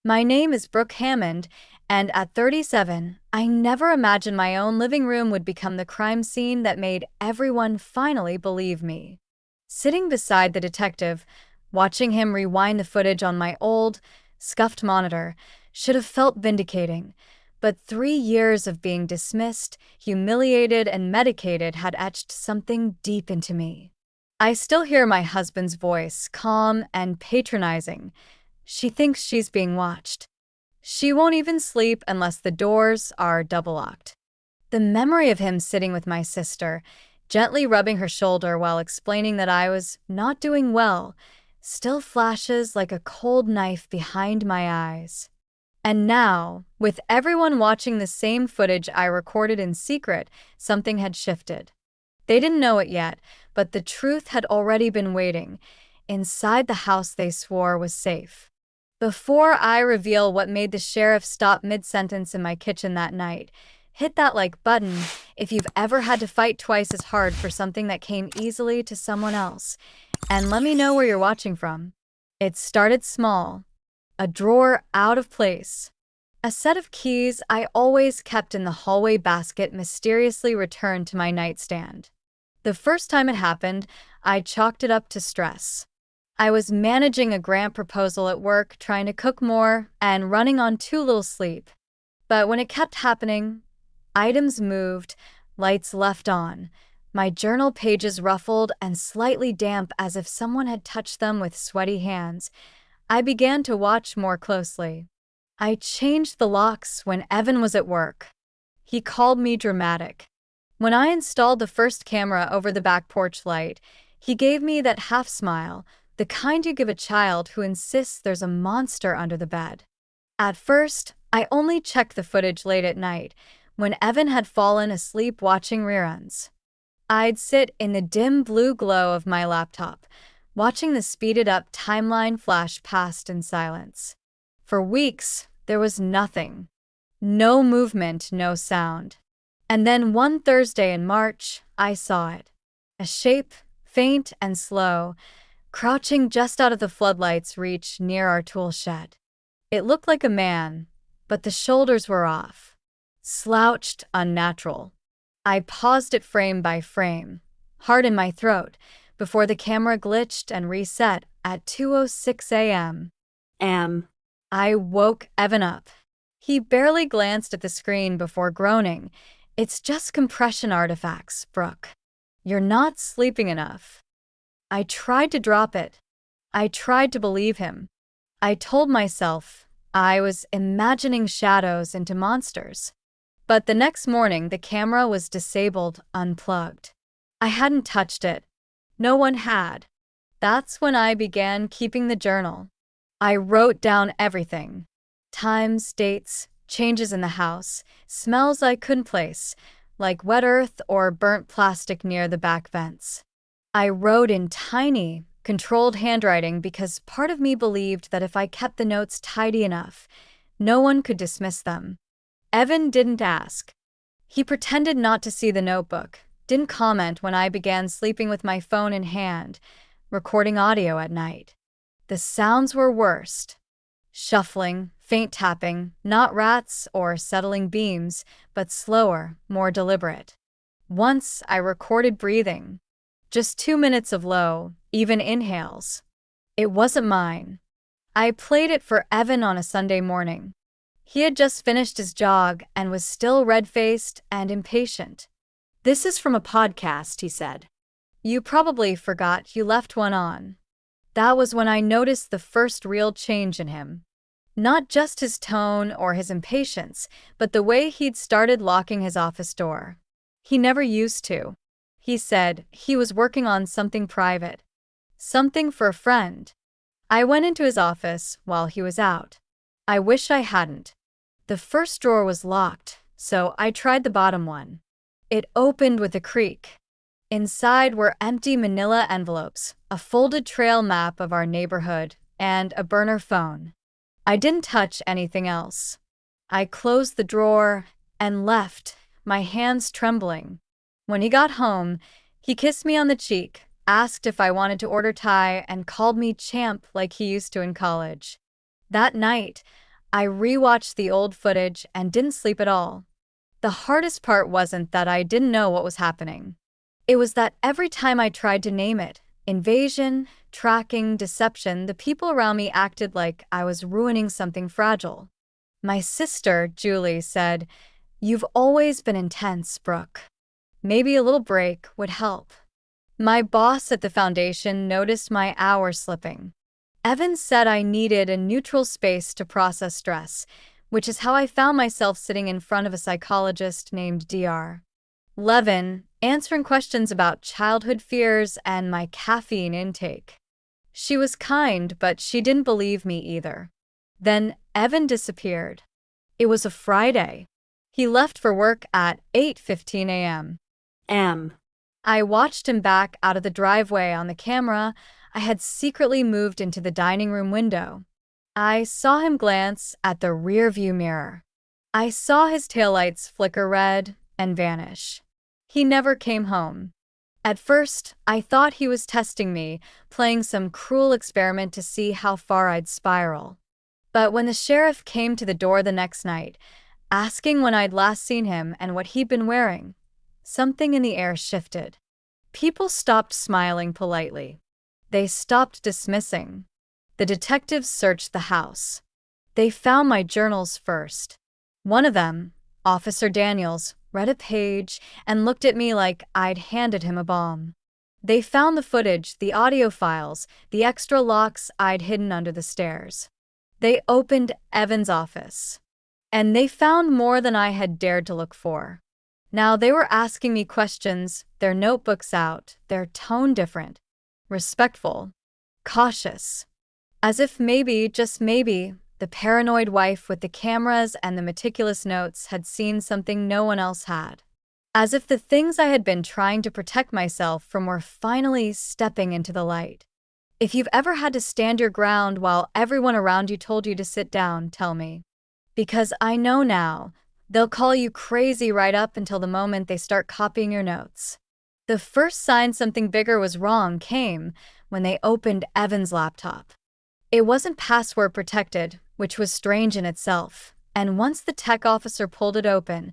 My name is Brooke Hammond, and at 37, I never imagined my own living room would become the crime scene that made everyone finally believe me. Sitting beside the detective, watching him rewind the footage on my old, scuffed monitor should have felt vindicating, but 3 years of being dismissed, humiliated, and medicated had etched something deep into me. I still hear my husband's voice, calm and patronizing. She thinks she's being watched. She won't even sleep unless the doors are double locked. The memory of him sitting with my sister, gently rubbing her shoulder while explaining that I was not doing well, still flashes like a cold knife behind my eyes. And now, with everyone watching the same footage I recorded in secret, something had shifted. They didn't know it yet, but the truth had already been waiting, inside the house they swore was safe. Before I reveal what made the sheriff stop mid-sentence in my kitchen that night, hit that like button if you've ever had to fight twice as hard for something that came easily to someone else. And let me know where you're watching from. It started small. A drawer out of place. A set of keys I always kept in the hallway basket mysteriously returned to my nightstand. The first time it happened, I chalked it up to stress. I was managing a grant proposal at work, trying to cook more, and running on too little sleep. But when it kept happening, items moved, lights left on, my journal pages ruffled and slightly damp as if someone had touched them with sweaty hands, I began to watch more closely. I changed the locks when Evan was at work. He called me dramatic. When I installed the first camera over the back porch light, he gave me that half smile, the kind you give a child who insists there's a monster under the bed. At first, I only checked the footage late at night, when Evan had fallen asleep watching reruns. I'd sit in the dim blue glow of my laptop, watching the speeded-up timeline flash past in silence. For weeks, there was nothing. No movement, no sound. And then one Thursday in March, I saw it. A shape, faint and slow, crouching just out of the floodlight's reach near our tool shed. It looked like a man, but the shoulders were off. Slouched, unnatural. I paused it frame by frame, heart in my throat, before the camera glitched and reset at 2:06 a.m. I woke Evan up. He barely glanced at the screen before groaning. "It's just compression artifacts, Brooke. You're not sleeping enough." I tried to drop it. I tried to believe him. I told myself I was imagining shadows into monsters. But the next morning, the camera was disabled, unplugged. I hadn't touched it. No one had. That's when I began keeping the journal. I wrote down everything. Times, dates, changes in the house, smells I couldn't place, like wet earth or burnt plastic near the back vents. I wrote in tiny, controlled handwriting because part of me believed that if I kept the notes tidy enough, no one could dismiss them. Evan didn't ask. He pretended not to see the notebook, didn't comment when I began sleeping with my phone in hand, recording audio at night. The sounds were worst. Shuffling, faint tapping, not rats or settling beams, but slower, more deliberate. Once I recorded breathing. Just 2 minutes of low, even inhales. It wasn't mine. I played it for Evan on a Sunday morning. He had just finished his jog and was still red-faced and impatient. "This is from a podcast," he said. "You probably forgot you left one on." That was when I noticed the first real change in him. Not just his tone or his impatience, but the way he'd started locking his office door. He never used to. He said he was working on something private. Something for a friend. I went into his office while he was out. I wish I hadn't. The first drawer was locked, so I tried the bottom one. It opened with a creak. Inside were empty manila envelopes, a folded trail map of our neighborhood, and a burner phone. I didn't touch anything else. I closed the drawer and left, my hands trembling. When he got home, he kissed me on the cheek, asked if I wanted to order Thai, and called me champ like he used to in college. That night, I rewatched the old footage and didn't sleep at all. The hardest part wasn't that I didn't know what was happening. It was that every time I tried to name it, invasion, tracking, deception, the people around me acted like I was ruining something fragile. My sister, Julie, said, "You've always been intense, Brooke. Maybe a little break would help." My boss at the foundation noticed my hours slipping. Evan said I needed a neutral space to process stress, which is how I found myself sitting in front of a psychologist named Dr. Levin, answering questions about childhood fears and my caffeine intake. She was kind, but she didn't believe me either. Then Evan disappeared. It was a Friday. He left for work at 8:15 a.m. I watched him back out of the driveway on the camera I had secretly moved into the dining room window. I saw him glance at the rearview mirror. I saw his taillights flicker red and vanish. He never came home. At first, I thought he was testing me, playing some cruel experiment to see how far I'd spiral. But when the sheriff came to the door the next night, asking when I'd last seen him and what he'd been wearing, something in the air shifted. People stopped smiling politely. They stopped dismissing. The detectives searched the house. They found my journals first. One of them, Officer Daniels, read a page and looked at me like I'd handed him a bomb. They found the footage, the audio files, the extra locks I'd hidden under the stairs. They opened Evan's office. And they found more than I had dared to look for. Now they were asking me questions, their notebooks out, their tone different. Respectful, cautious, as if maybe, just maybe, the paranoid wife with the cameras and the meticulous notes had seen something no one else had. As if the things I had been trying to protect myself from were finally stepping into the light. If you've ever had to stand your ground while everyone around you told you to sit down, tell me. Because I know now, they'll call you crazy right up until the moment they start copying your notes. The first sign something bigger was wrong came when they opened Evan's laptop. It wasn't password protected, which was strange in itself, and once the tech officer pulled it open,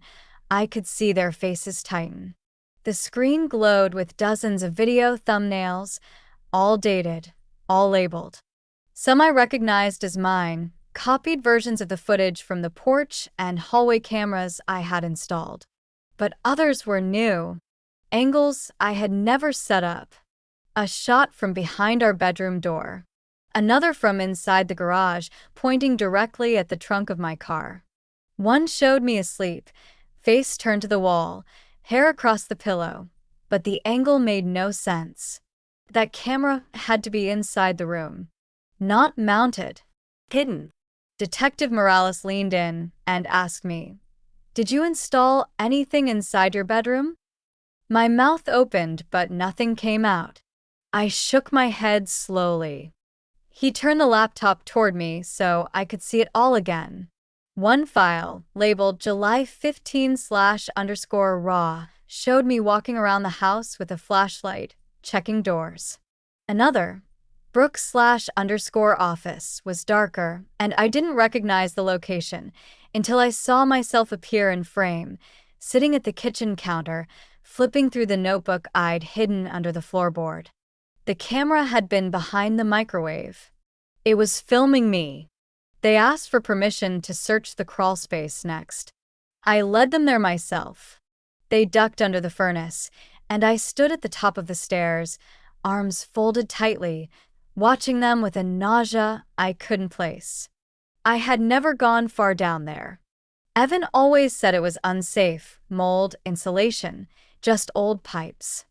I could see their faces tighten. The screen glowed with dozens of video thumbnails, all dated, all labeled. Some I recognized as mine, copied versions of the footage from the porch and hallway cameras I had installed. But others were new. Angles I had never set up. A shot from behind our bedroom door. Another from inside the garage, pointing directly at the trunk of my car. One showed me asleep, face turned to the wall, hair across the pillow, but the angle made no sense. That camera had to be inside the room. Not mounted. Hidden. Detective Morales leaned in and asked me, "Did you install anything inside your bedroom?" My mouth opened, but nothing came out. I shook my head slowly. He turned the laptop toward me so I could see it all again. One file, labeled July 15/_raw, showed me walking around the house with a flashlight, checking doors. Another, Brooke/_office, was darker, and I didn't recognize the location until I saw myself appear in frame, sitting at the kitchen counter, flipping through the notebook I'd hidden under the floorboard. The camera had been behind the microwave. It was filming me. They asked for permission to search the crawl space next. I led them there myself. They ducked under the furnace, and I stood at the top of the stairs, arms folded tightly, watching them with a nausea I couldn't place. I had never gone far down there. Evan always said it was unsafe, mold, insulation, just old pipes.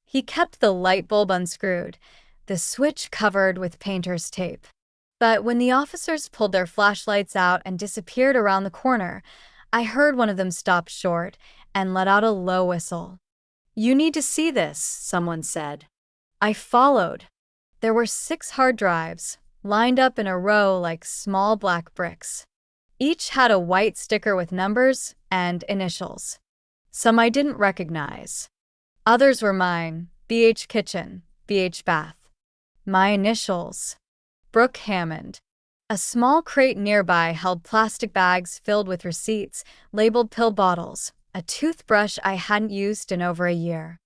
He kept the light bulb unscrewed, the switch covered with painter's tape. But when the officers pulled their flashlights out and disappeared around the corner, I heard one of them stop short and let out a low whistle. "You need to see this," someone said. I followed. There were 6 hard drives, lined up in a row like small black bricks. Each had a white sticker with numbers and initials. Some I didn't recognize. Others were mine, BH Kitchen, BH Bath. My initials, Brooke Hammond. A small crate nearby held plastic bags filled with receipts, labeled pill bottles, a toothbrush I hadn't used in over a year.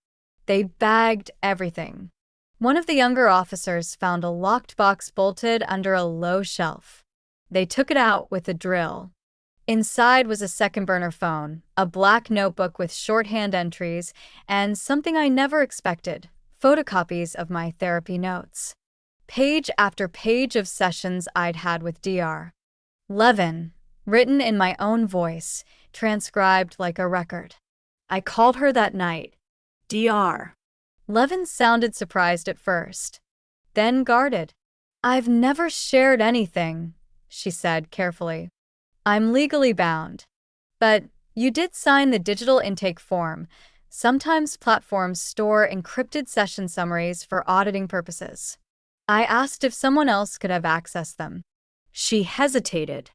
They bagged everything. One of the younger officers found a locked box bolted under a low shelf. They took it out with a drill. Inside was a second burner phone, a black notebook with shorthand entries, and something I never expected, photocopies of my therapy notes. Page after page of sessions I'd had with Dr. Levin, written in my own voice, transcribed like a record. I called her that night. Dr. Levin sounded surprised at first, then guarded. "I've never shared anything," she said carefully. "I'm legally bound. But you did sign the digital intake form. Sometimes platforms store encrypted session summaries for auditing purposes." I asked if someone else could have accessed them. She hesitated.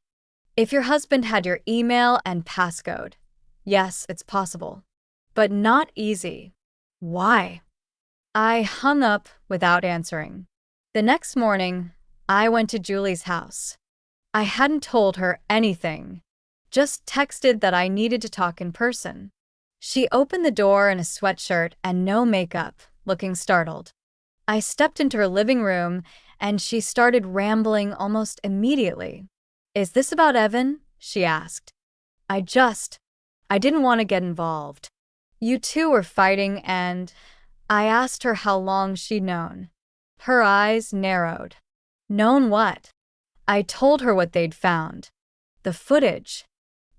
"If your husband had your email and passcode, yes, it's possible. But not easy." "Why?" I hung up without answering. The next morning, I went to Julie's house. I hadn't told her anything, just texted that I needed to talk in person. She opened the door in a sweatshirt and no makeup, looking startled. I stepped into her living room, and she started rambling almost immediately. "Is this about Evan?" she asked. I didn't want to get involved. "You two were fighting and—" I asked her how long she'd known. Her eyes narrowed. "Known what?" I told her what they'd found. The footage.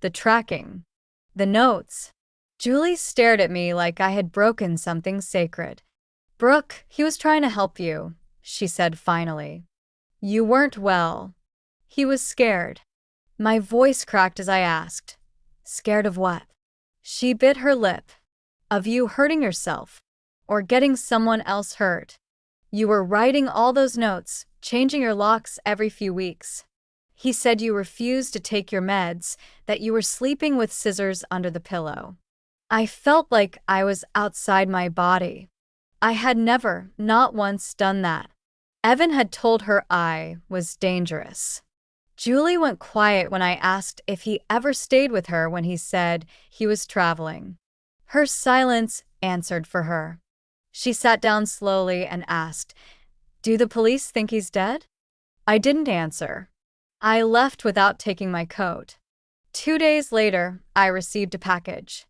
The tracking. The notes. Julie stared at me like I had broken something sacred. "Brooke, he was trying to help you," she said finally. "You weren't well." He was scared. My voice cracked as I asked, "Scared of what?" She bit her lip. "Of you hurting yourself. Or getting someone else hurt. You were writing all those notes, changing your locks every few weeks. He said you refused to take your meds, that you were sleeping with scissors under the pillow." I felt like I was outside my body. I had never, not once, done that. Evan had told her I was dangerous. Julie went quiet when I asked if he ever stayed with her when he said he was traveling. Her silence answered for her. She sat down slowly and asked, "Do the police think he's dead?" I didn't answer. I left without taking my coat. 2 days later, I received a package.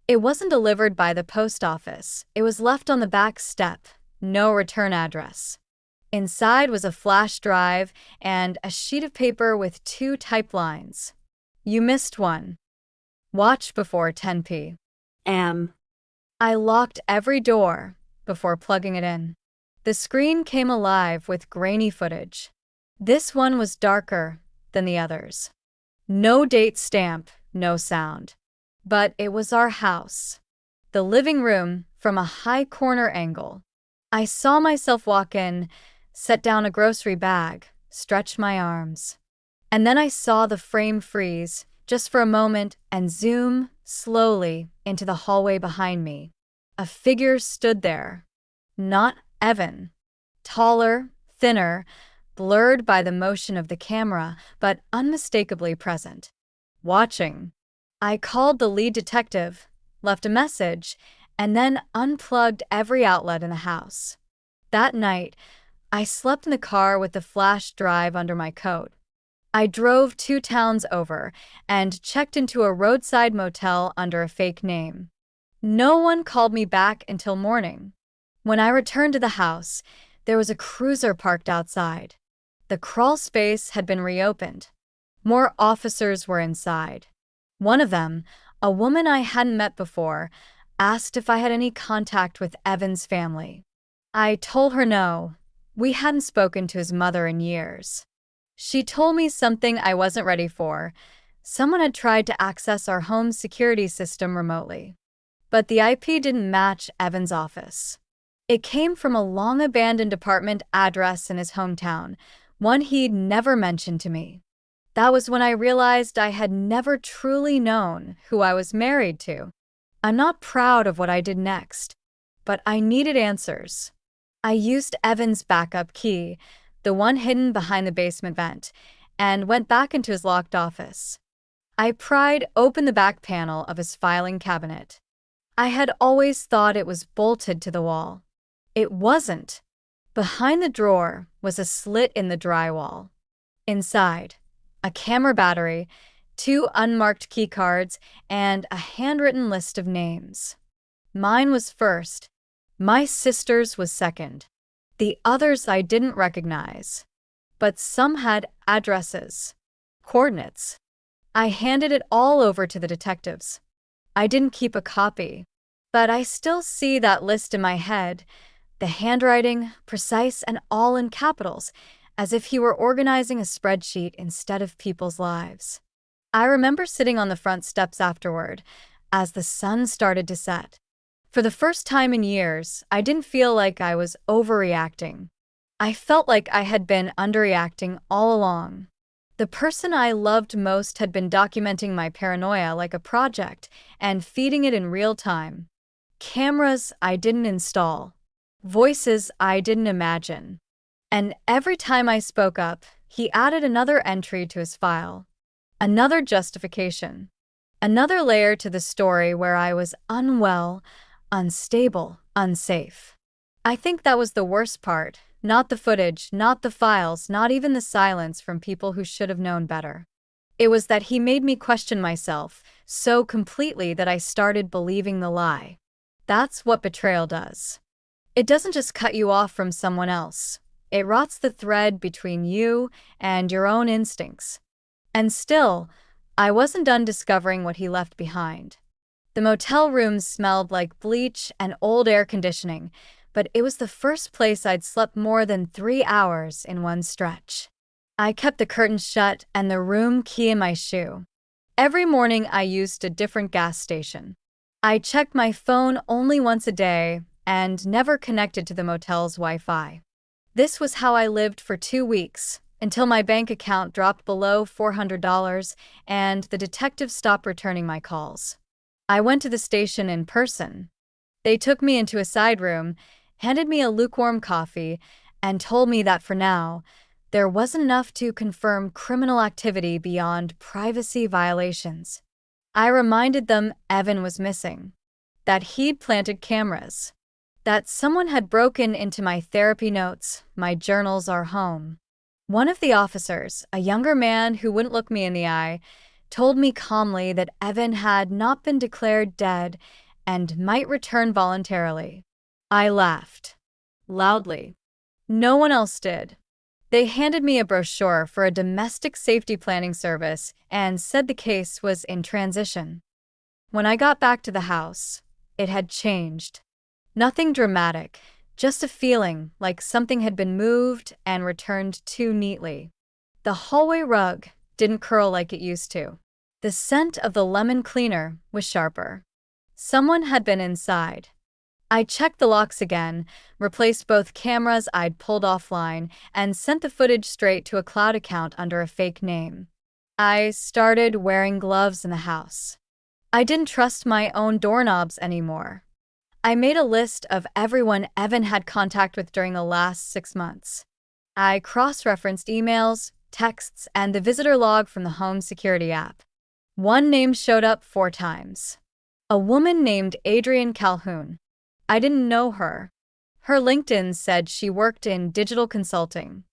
It wasn't delivered by the post office. It was left on the back step, no return address. Inside was a flash drive and a sheet of paper with 2 typed lines. "You missed one. Watch before 10 p.m." I locked every door before plugging it in. The screen came alive with grainy footage. This one was darker than the others. No date stamp, no sound. But it was our house. The living room from a high corner angle. I saw myself walk in, set down a grocery bag, stretch my arms. And then I saw the frame freeze, just for a moment, and zoom, slowly, into the hallway behind me. A figure stood there. Not Evan. Taller, thinner, blurred by the motion of the camera, but unmistakably present. Watching. I called the lead detective, left a message, and then unplugged every outlet in the house. That night, I slept in the car with the flash drive under my coat. I drove 2 towns over and checked into a roadside motel under a fake name. No one called me back until morning. When I returned to the house, there was a cruiser parked outside. The crawl space had been reopened. More officers were inside. One of them, a woman I hadn't met before, asked if I had any contact with Evan's family. I told her no. We hadn't spoken to his mother in years. She told me something I wasn't ready for. Someone had tried to access our home security system remotely. But the IP didn't match Evan's office. It came from a long-abandoned apartment address in his hometown, one he'd never mentioned to me. That was when I realized I had never truly known who I was married to. I'm not proud of what I did next, but I needed answers. I used Evan's backup key, the one hidden behind the basement vent, and went back into his locked office. I pried open the back panel of his filing cabinet. I had always thought it was bolted to the wall. It wasn't. Behind the drawer was a slit in the drywall. Inside, a camera battery, 2 unmarked keycards, and a handwritten list of names. Mine was first. My sister's was second. The others I didn't recognize. But some had addresses, coordinates. I handed it all over to the detectives. I didn't keep a copy, but I still see that list in my head, the handwriting, precise and all in capitals, as if he were organizing a spreadsheet instead of people's lives. I remember sitting on the front steps afterward, as the sun started to set. For the first time in years, I didn't feel like I was overreacting. I felt like I had been underreacting all along. The person I loved most had been documenting my paranoia like a project and feeding it in real time. Cameras I didn't install. Voices I didn't imagine. And every time I spoke up, he added another entry to his file. Another justification. Another layer to the story where I was unwell, unstable, unsafe. I think that was the worst part. Not the footage, not the files, not even the silence from people who should have known better. It was that he made me question myself so completely that I started believing the lie. That's what betrayal does. It doesn't just cut you off from someone else. It rots the thread between you and your own instincts. And still, I wasn't done discovering what he left behind. The motel rooms smelled like bleach and old air conditioning, but it was the first place I'd slept more than 3 hours in one stretch. I kept the curtains shut and the room key in my shoe. Every morning I used a different gas station. I checked my phone only once a day and never connected to the motel's Wi-Fi. This was how I lived for 2 weeks, until my bank account dropped below $400 and the detective stopped returning my calls. I went to the station in person. They took me into a side room, handed me a lukewarm coffee, and told me that for now, there wasn't enough to confirm criminal activity beyond privacy violations. I reminded them Evan was missing, that he'd planted cameras, that someone had broken into my therapy notes, my journals, our home. One of the officers, a younger man who wouldn't look me in the eye, told me calmly that Evan had not been declared dead and might return voluntarily. I laughed. Loudly. No one else did. They handed me a brochure for a domestic safety planning service and said the case was in transition. When I got back to the house, it had changed. Nothing dramatic, just a feeling like something had been moved and returned too neatly. The hallway rug didn't curl like it used to. The scent of the lemon cleaner was sharper. Someone had been inside. I checked the locks again, replaced both cameras I'd pulled offline, and sent the footage straight to a cloud account under a fake name. I started wearing gloves in the house. I didn't trust my own doorknobs anymore. I made a list of everyone Evan had contact with during the last 6 months. I cross-referenced emails, texts, and the visitor log from the home security app. One name showed up 4 times. A woman named Adrienne Calhoun. I didn't know her. Her LinkedIn said she worked in digital consulting.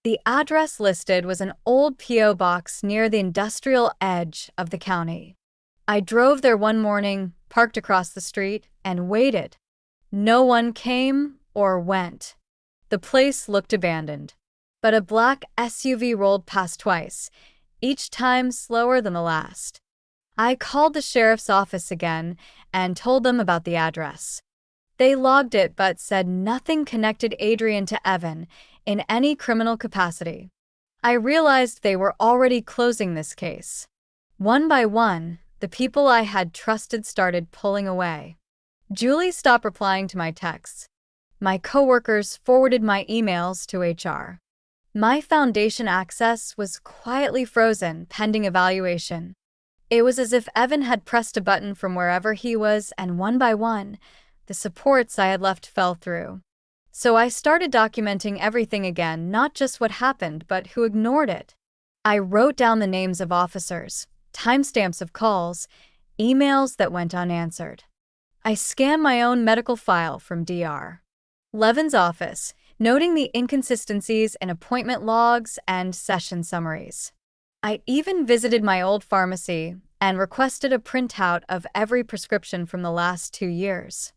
The address listed was an old P.O. box near the industrial edge of the county. I drove there one morning, parked across the street, and waited. No one came or went. The place looked abandoned. But a black SUV rolled past twice, each time slower than the last. I called the sheriff's office again and told them about the address. They logged it but said nothing connected Adrienne to Evan in any criminal capacity. I realized they were already closing this case. One by one, the people I had trusted started pulling away. Julie stopped replying to my texts. My coworkers forwarded my emails to HR. My foundation access was quietly frozen pending evaluation. It was as if Evan had pressed a button from wherever he was, and one by one, the supports I had left fell through. So I started documenting everything again, not just what happened, but who ignored it. I wrote down the names of officers, timestamps of calls, emails that went unanswered. I scanned my own medical file from Dr. Levin's office, noting the inconsistencies in appointment logs and session summaries. I even visited my old pharmacy and requested a printout of every prescription from the last 2 years.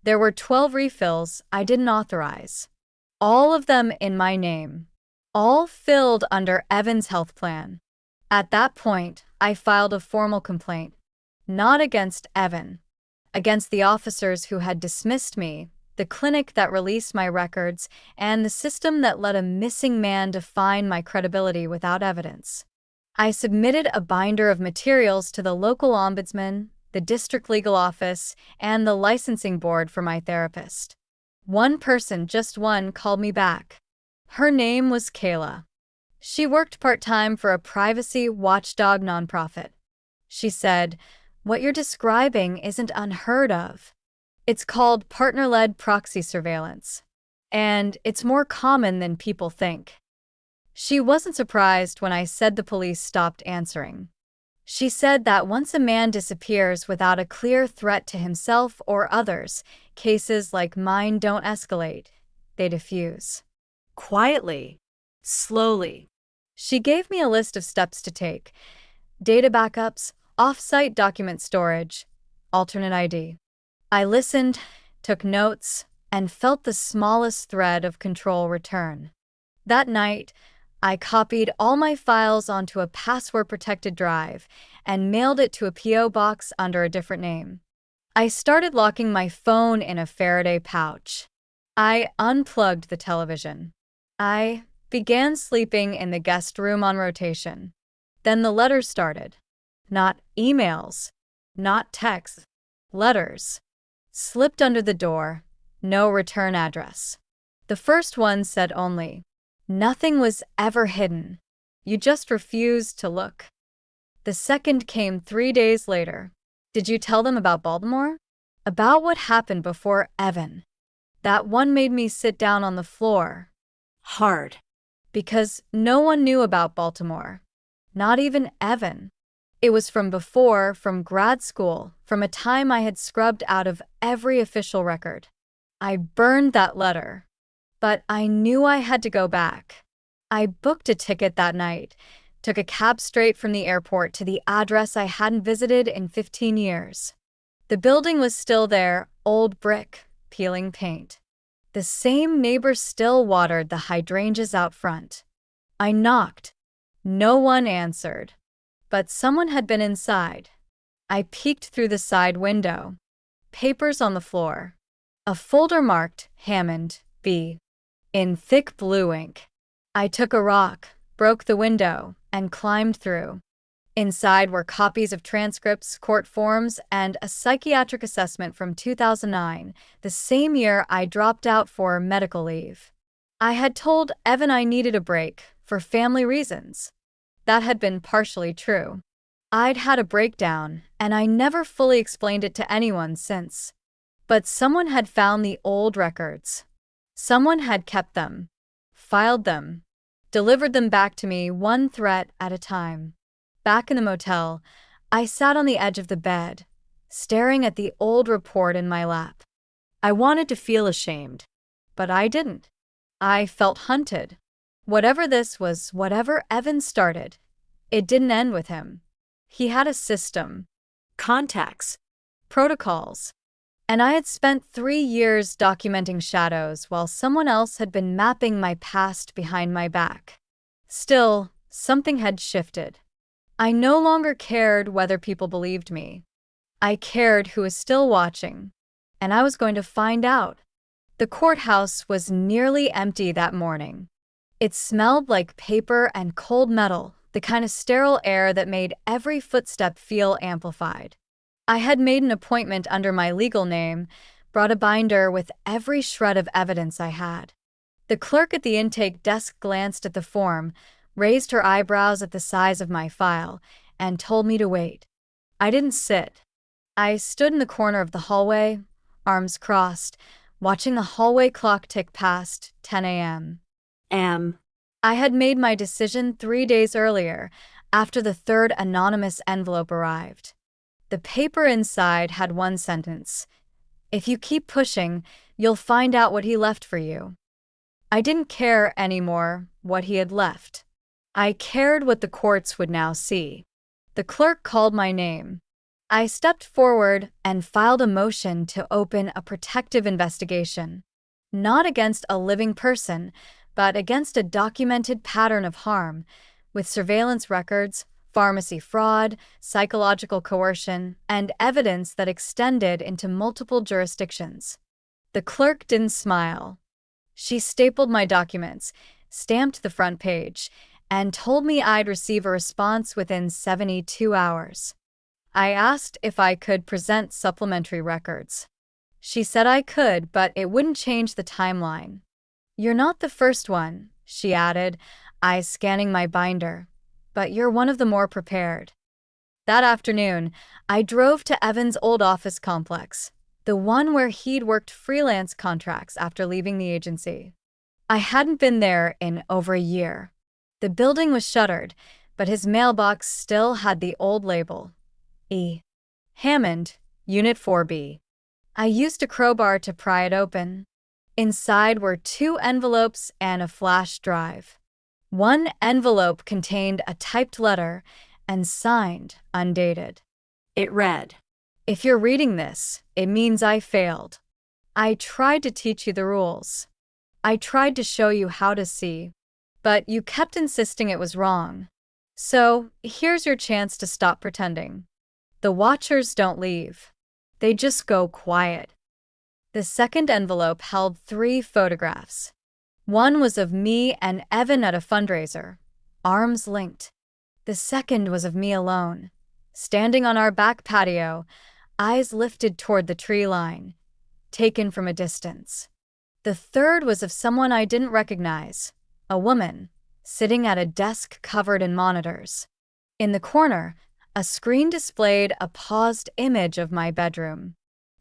There were 12 refills I didn't authorize, all of them in my name, all filled under Evan's health plan. At that point, I filed a formal complaint, not against Evan, against the officers who had dismissed me, the clinic that released my records, and the system that let a missing man define my credibility without evidence. I submitted a binder of materials to the local ombudsman, the district legal office, and the licensing board for my therapist. One person, just one, called me back. Her name was Kayla. She worked part-time for a privacy watchdog nonprofit. She said, "What you're describing isn't unheard of. It's called partner-led proxy surveillance, and it's more common than people think." She wasn't surprised when I said the police stopped answering. She said that once a man disappears without a clear threat to himself or others, cases like mine don't escalate, they diffuse. Quietly, slowly. She gave me a list of steps to take: data backups, off-site document storage, alternate ID. I listened, took notes, and felt the smallest thread of control return. That night, I copied all my files onto a password-protected drive and mailed it to a P.O. box under a different name. I started locking my phone in a Faraday pouch. I unplugged the television. I began sleeping in the guest room on rotation. Then the letters started. Not emails, not texts, letters. Slipped under the door, no return address. The first one said only, "Nothing was ever hidden. You just refused to look." The second came 3 days later. "Did you tell them about Baltimore? About what happened before Evan?" That one made me sit down on the floor. Hard. Because no one knew about Baltimore. Not even Evan. It was from before, from grad school, from a time I had scrubbed out of every official record. I burned that letter. But I knew I had to go back. I booked a ticket that night, took a cab straight from the airport to the address I hadn't visited in 15 years. The building was still there, old brick, peeling paint. The same neighbor still watered the hydrangeas out front. I knocked. No one answered. But someone had been inside. I peeked through the side window. Papers on the floor. A folder marked Hammond, B. in thick blue ink. I took a rock, broke the window, and climbed through. Inside were copies of transcripts, court forms, and a psychiatric assessment from 2009, the same year I dropped out for medical leave. I had told Evan I needed a break for family reasons. That had been partially true. I'd had a breakdown, and I never fully explained it to anyone since. But someone had found the old records. Someone had kept them, filed them, delivered them back to me one threat at a time. Back in the motel, I sat on the edge of the bed, staring at the old report in my lap. I wanted to feel ashamed, but I didn't. I felt hunted. Whatever this was, whatever Evan started, it didn't end with him. He had a system, contacts, protocols. And I had spent 3 years documenting shadows while someone else had been mapping my past behind my back. Still, something had shifted. I no longer cared whether people believed me. I cared who was still watching, and I was going to find out. The courthouse was nearly empty that morning. It smelled like paper and cold metal, the kind of sterile air that made every footstep feel amplified. I had made an appointment under my legal name, brought a binder with every shred of evidence I had. The clerk at the intake desk glanced at the form, raised her eyebrows at the size of my file, and told me to wait. I didn't sit. I stood in the corner of the hallway, arms crossed, watching the hallway clock tick past 10 a.m. I had made my decision 3 days earlier, after the third anonymous envelope arrived. The paper inside had one sentence: "If you keep pushing, you'll find out what he left for you." I didn't care anymore what he had left. I cared what the courts would now see. The clerk called my name. I stepped forward and filed a motion to open a protective investigation, not against a living person, but against a documented pattern of harm, with surveillance records, pharmacy fraud, psychological coercion, and evidence that extended into multiple jurisdictions. The clerk didn't smile. She stapled my documents, stamped the front page, and told me I'd receive a response within 72 hours. I asked if I could present supplementary records. She said I could, but it wouldn't change the timeline. "You're not the first one," she added, eyes scanning my binder, "but you're one of the more prepared." That afternoon, I drove to Evan's old office complex, the one where he'd worked freelance contracts after leaving the agency. I hadn't been there in over a year. The building was shuttered, but his mailbox still had the old label: E. Hammond, Unit 4B. I used a crowbar to pry it open. Inside were 2 envelopes and a flash drive. One envelope contained a typed letter and signed, undated. It read, "If you're reading this, it means I failed. I tried to teach you the rules. I tried to show you how to see, but you kept insisting it was wrong. So here's your chance to stop pretending." The watchers don't leave. They just go quiet. The second envelope held 3 photographs. One was of me and Evan at a fundraiser, arms linked. The second was of me alone, standing on our back patio, eyes lifted toward the tree line, taken from a distance. The third was of someone I didn't recognize, a woman, sitting at a desk covered in monitors. In the corner, a screen displayed a paused image of my bedroom.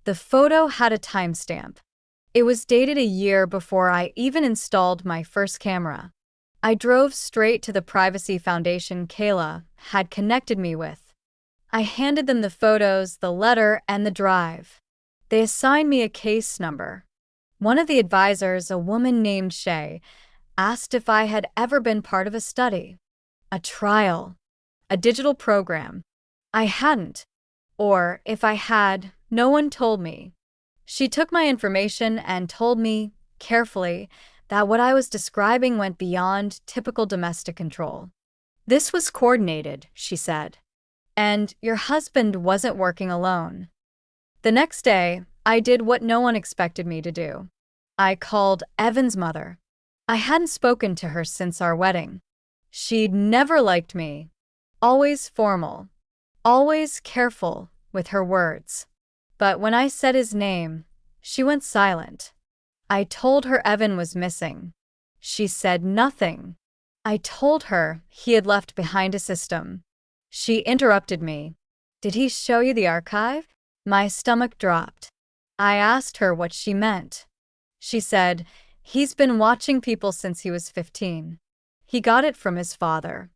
The photo had a timestamp. It was dated a year before I even installed my first camera. I drove straight to the privacy foundation Kayla had connected me with. I handed them the photos, the letter, and the drive. They assigned me a case number. One of the advisors, a woman named Shay, asked if I had ever been part of a study, a trial, a digital program. I hadn't. Or if I had, no one told me. She took my information and told me, carefully, that what I was describing went beyond typical domestic control. "This was coordinated," she said. "And your husband wasn't working alone." The next day, I did what no one expected me to do. I called Evan's mother. I hadn't spoken to her since our wedding. She'd never liked me. Always formal. Always careful with her words. But when I said his name, she went silent. I told her Evan was missing. She said nothing. I told her he had left behind a system. She interrupted me. "Did he show you the archive?" My stomach dropped. I asked her what she meant. She said, "He's been watching people since he was 15. He got it from his father.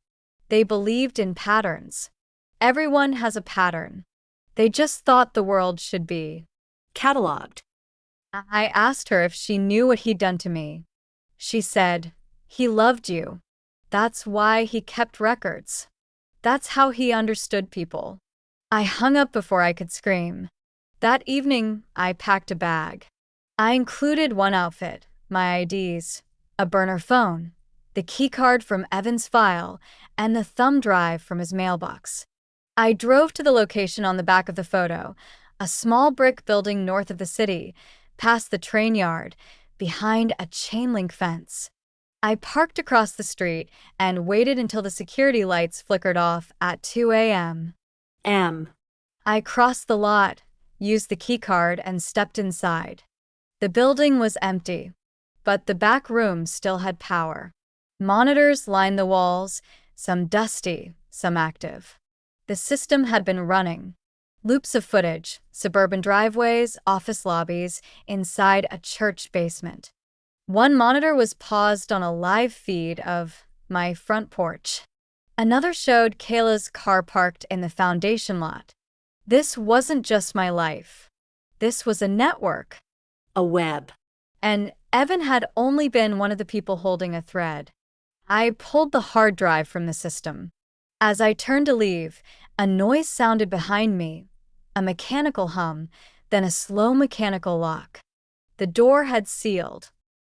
They believed in patterns. Everyone has a pattern. They just thought the world should be cataloged." I asked her if she knew what he'd done to me. She said, "He loved you. That's why he kept records. That's how he understood people." I hung up before I could scream. That evening, I packed a bag. I included one outfit, my IDs, a burner phone, the keycard from Evan's file, and the thumb drive from his mailbox. I drove to the location on the back of the photo, a small brick building north of the city, past the train yard, behind a chain-link fence. I parked across the street and waited until the security lights flickered off at 2 a.m. I crossed the lot, used the keycard, and stepped inside. The building was empty, but the back room still had power. Monitors lined the walls, some dusty, some active. The system had been running. Loops of footage, suburban driveways, office lobbies, inside a church basement. One monitor was paused on a live feed of my front porch. Another showed Kayla's car parked in the foundation lot. This wasn't just my life. This was a network. A web. And Evan had only been one of the people holding a thread. I pulled the hard drive from the system. As I turned to leave, a noise sounded behind me, a mechanical hum, then a slow mechanical lock. The door had sealed.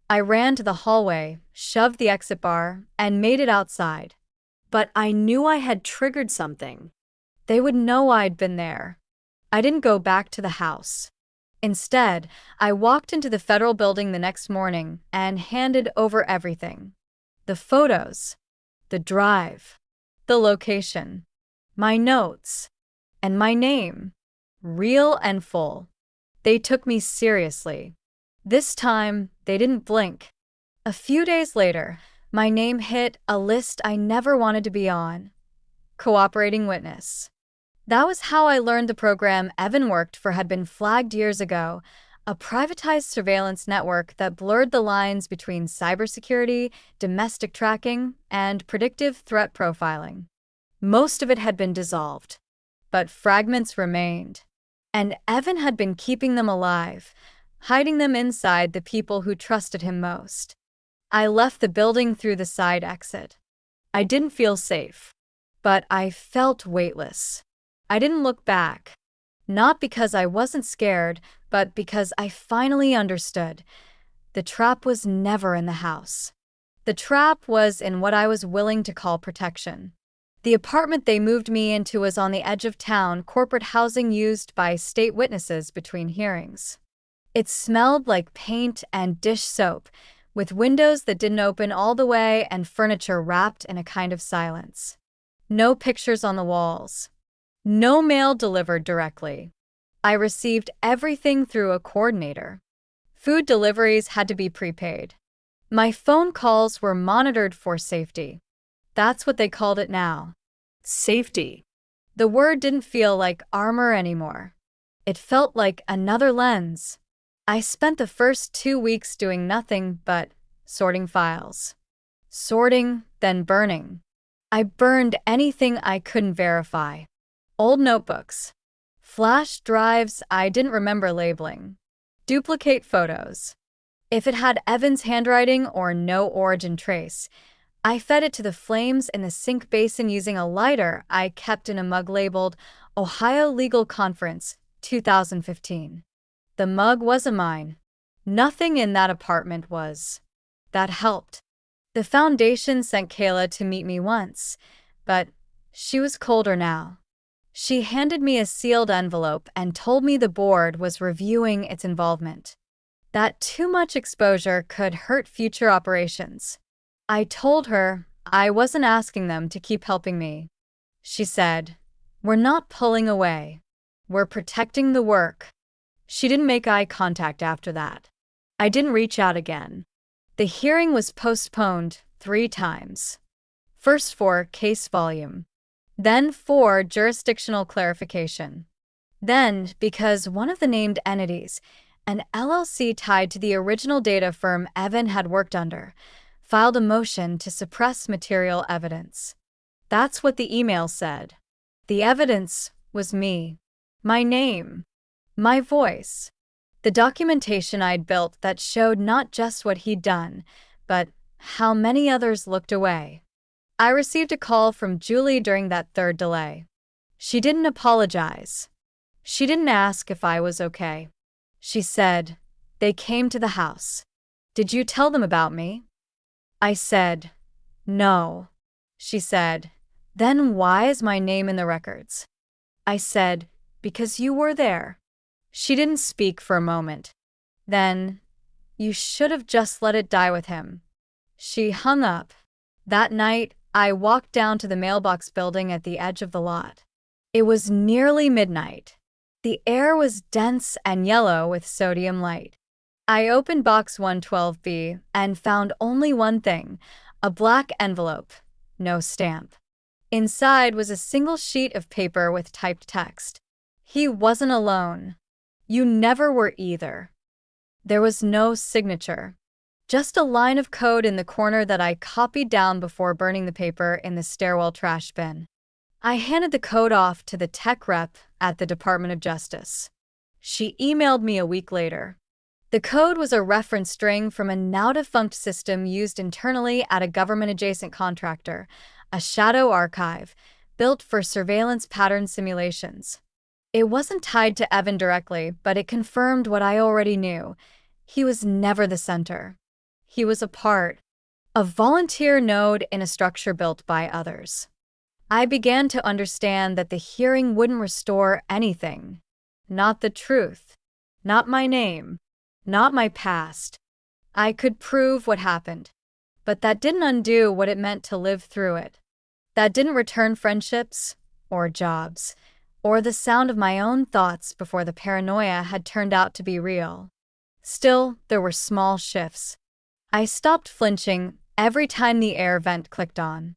I ran to the hallway, shoved the exit bar, and made it outside. But I knew I had triggered something. They would know I'd been there. I didn't go back to the house. Instead, I walked into the federal building the next morning and handed over everything. The photos, the drive, the location, my notes, and my name, real and full. They took me seriously. This time, they didn't blink. A few days later, my name hit a list I never wanted to be on. Cooperating witness. That was how I learned the program Evan worked for had been flagged years ago, a privatized surveillance network that blurred the lines between cybersecurity, domestic tracking, and predictive threat profiling. Most of it had been dissolved, but fragments remained. And Evan had been keeping them alive, hiding them inside the people who trusted him most. I left the building through the side exit. I didn't feel safe, but I felt weightless. I didn't look back, not because I wasn't scared, but because I finally understood. The trap was never in the house. The trap was in what I was willing to call protection. The apartment they moved me into was on the edge of town, corporate housing used by state witnesses between hearings. It smelled like paint and dish soap, with windows that didn't open all the way and furniture wrapped in a kind of silence. No pictures on the walls. No mail delivered directly. I received everything through a coordinator. Food deliveries had to be prepaid. My phone calls were monitored for safety. That's what they called it now. Safety. The word didn't feel like armor anymore. It felt like another lens. I spent the first 2 weeks doing nothing but sorting files. Sorting, then burning. I burned anything I couldn't verify. Old notebooks. Flash drives I didn't remember labeling. Duplicate photos. If it had Evan's handwriting or no origin trace, I fed it to the flames in the sink basin using a lighter I kept in a mug labeled Ohio Legal Conference, 2015. The mug wasn't mine. Nothing in that apartment was. That helped. The foundation sent Kayla to meet me once, but she was colder now. She handed me a sealed envelope and told me the board was reviewing its involvement. That too much exposure could hurt future operations. I told her I wasn't asking them to keep helping me. She said, "We're not pulling away. We're protecting the work." She didn't make eye contact after that. I didn't reach out again. The hearing was postponed 3 times. First for case volume. Then for jurisdictional clarification. Then, because one of the named entities, an LLC tied to the original data firm Evan had worked under, filed a motion to suppress material evidence. That's what the email said. The evidence was me. My name. My voice. The documentation I'd built that showed not just what he'd done, but how many others looked away. I received a call from Julie during that third delay. She didn't apologize. She didn't ask if I was okay. She said, "They came to the house. Did you tell them about me?" I said, "No." She said, "Then why is my name in the records?" I said, "Because you were there." She didn't speak for a moment. Then, "You should have just let it die with him." She hung up. That night, I walked down to the mailbox building at the edge of the lot. It was nearly midnight. The air was dense and yellow with sodium light. I opened box 112B and found only one thing, a black envelope, no stamp. Inside was a single sheet of paper with typed text. He wasn't alone. You never were either. There was no signature. Just a line of code in the corner that I copied down before burning the paper in the stairwell trash bin. I handed the code off to the tech rep at the Department of Justice. She emailed me a week later. The code was a reference string from a now-defunct system used internally at a government-adjacent contractor, a shadow archive, built for surveillance pattern simulations. It wasn't tied to Evan directly, but it confirmed what I already knew. He was never the center. He was a part, a volunteer node in a structure built by others. I began to understand that the hearing wouldn't restore anything. Not the truth. Not my name. Not my past. I could prove what happened. But that didn't undo what it meant to live through it. That didn't return friendships, or jobs, or the sound of my own thoughts before the paranoia had turned out to be real. Still, there were small shifts. I stopped flinching every time the air vent clicked on.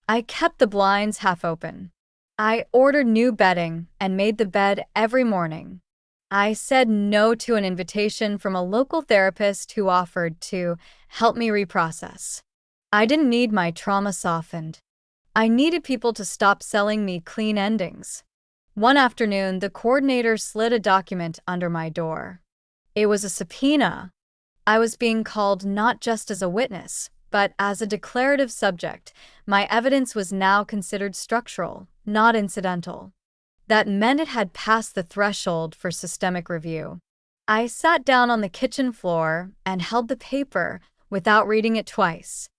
I kept the blinds half open. I ordered new bedding and made the bed every morning. I said no to an invitation from a local therapist who offered to help me reprocess. I didn't need my trauma softened. I needed people to stop selling me clean endings. One afternoon, the coordinator slid a document under my door. It was a subpoena. I was being called not just as a witness, but as a declarative subject. My evidence was now considered structural, not incidental. That meant it had passed the threshold for systemic review. I sat down on the kitchen floor and held the paper without reading it twice.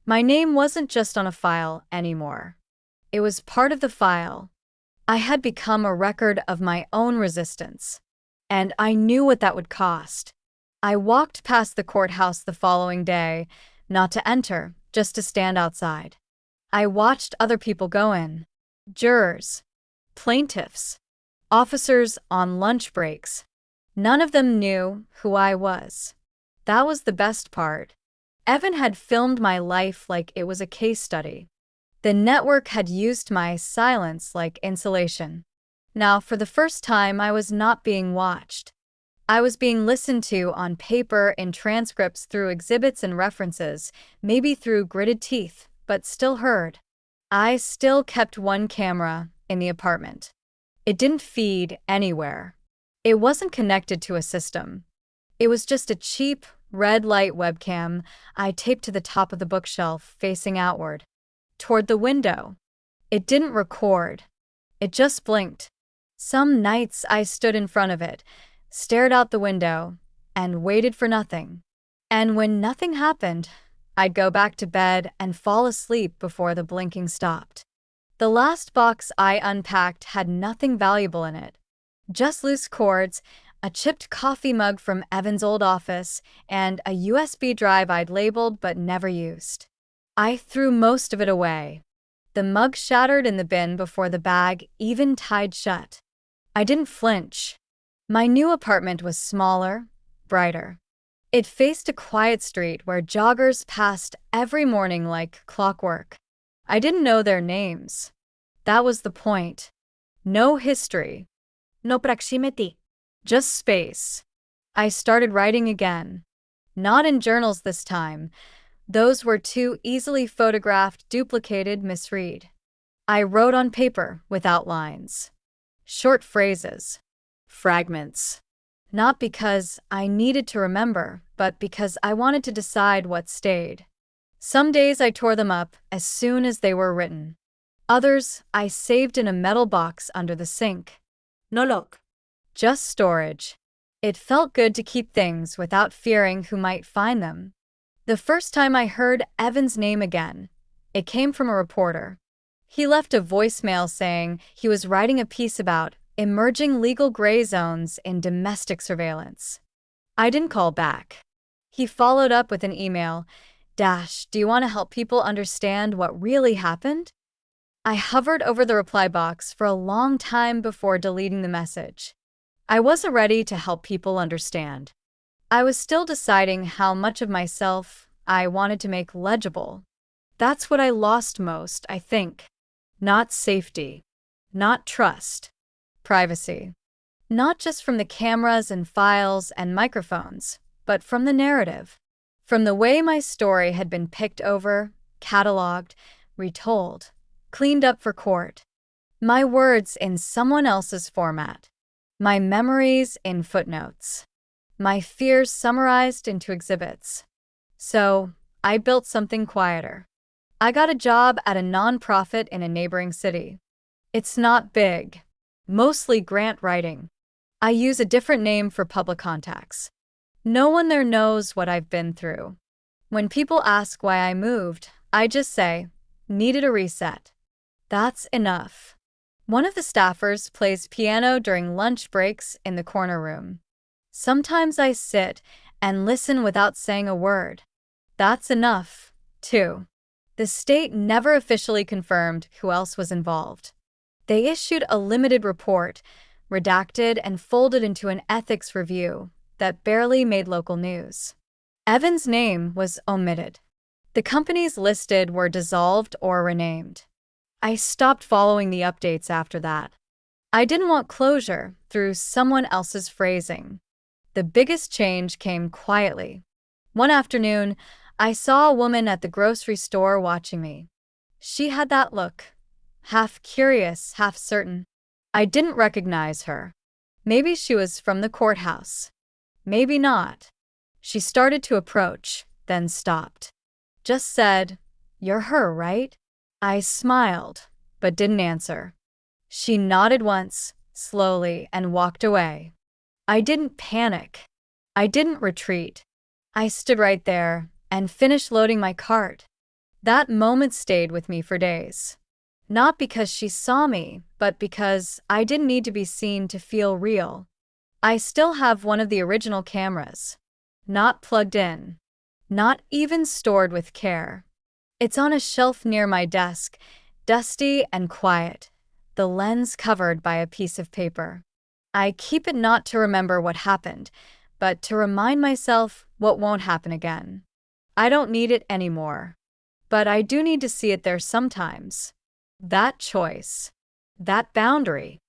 My name wasn't just on a file anymore. It was part of the file. I had become a record of my own resistance, and I knew what that would cost. I walked past the courthouse the following day, not to enter, just to stand outside. I watched other people go in. Jurors, plaintiffs, officers on lunch breaks. None of them knew who I was. That was the best part. Evan had filmed my life like it was a case study. The network had used my silence like insulation. Now, for the first time, I was not being watched. I was being listened to on paper, in transcripts, through exhibits and references, maybe through gritted teeth, but still heard. I still kept one camera in the apartment. It didn't feed anywhere. It wasn't connected to a system. It was just a cheap, red light webcam I taped to the top of the bookshelf, facing outward, toward the window. It didn't record. It just blinked. Some nights I stood in front of it, stared out the window, and waited for nothing. And when nothing happened, I'd go back to bed and fall asleep before the blinking stopped. The last box I unpacked had nothing valuable in it. Just loose cords, a chipped coffee mug from Evan's old office, and a USB drive I'd labeled but never used. I threw most of it away. The mug shattered in the bin before the bag even tied shut. I didn't flinch. My new apartment was smaller, brighter. It faced a quiet street where joggers passed every morning like clockwork. I didn't know their names. That was the point. No history. No proximity. Just space. I started writing again. Not in journals this time. Those were too easily photographed, duplicated, misread. I wrote on paper with outlines. Short phrases. Fragments. Not because I needed to remember, but because I wanted to decide what stayed. Some days I tore them up as soon as they were written. Others I saved in a metal box under the sink. No lock. Just storage. It felt good to keep things without fearing who might find them. The first time I heard Evan's name again, it came from a reporter. He left a voicemail saying he was writing a piece about emerging legal gray zones in domestic surveillance. I didn't call back. He followed up with an email. Do you want to help people understand what really happened? I hovered over the reply box for a long time before deleting the message. I wasn't ready to help people understand. I was still deciding how much of myself I wanted to make legible. That's what I lost most, I think. Not safety. Not trust. Privacy. Not just from the cameras and files and microphones, but from the narrative. From the way my story had been picked over, cataloged, retold, cleaned up for court, my words in someone else's format, my memories in footnotes, my fears summarized into exhibits. So, I built something quieter. I got a job at a nonprofit in a neighboring city. It's not big, mostly grant writing. I use a different name for public contacts. No one there knows what I've been through. When people ask why I moved, I just say, needed a reset. That's enough. One of the staffers plays piano during lunch breaks in the corner room. Sometimes I sit and listen without saying a word. That's enough, too. The state never officially confirmed who else was involved. They issued a limited report, redacted and folded into an ethics review that barely made local news. Evan's name was omitted. The companies listed were dissolved or renamed. I stopped following the updates after that. I didn't want closure through someone else's phrasing. The biggest change came quietly. One afternoon, I saw a woman at the grocery store watching me. She had that look, half curious, half certain. I didn't recognize her. Maybe she was from the courthouse. Maybe not. She started to approach, then stopped. Just said, "You're her, right?" I smiled, but didn't answer. She nodded once, slowly, and walked away. I didn't panic. I didn't retreat. I stood right there and finished loading my cart. That moment stayed with me for days. Not because she saw me, but because I didn't need to be seen to feel real. I still have one of the original cameras. Not plugged in. Not even stored with care. It's on a shelf near my desk, dusty and quiet, the lens covered by a piece of paper. I keep it not to remember what happened, but to remind myself what won't happen again. I don't need it anymore. But I do need to see it there sometimes. That choice. That boundary.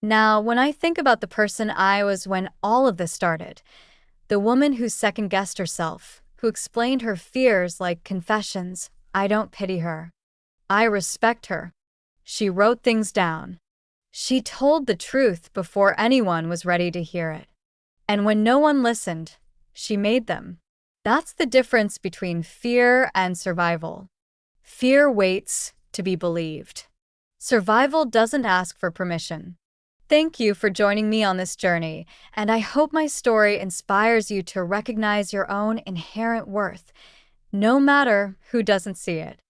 Now, when I think about the person I was when all of this started, the woman who second-guessed herself, who explained her fears like confessions, I don't pity her. I respect her. She wrote things down. She told the truth before anyone was ready to hear it. And when no one listened, she made them. That's the difference between fear and survival. Fear waits to be believed. Survival doesn't ask for permission. Thank you for joining me on this journey, and I hope my story inspires you to recognize your own inherent worth, no matter who doesn't see it.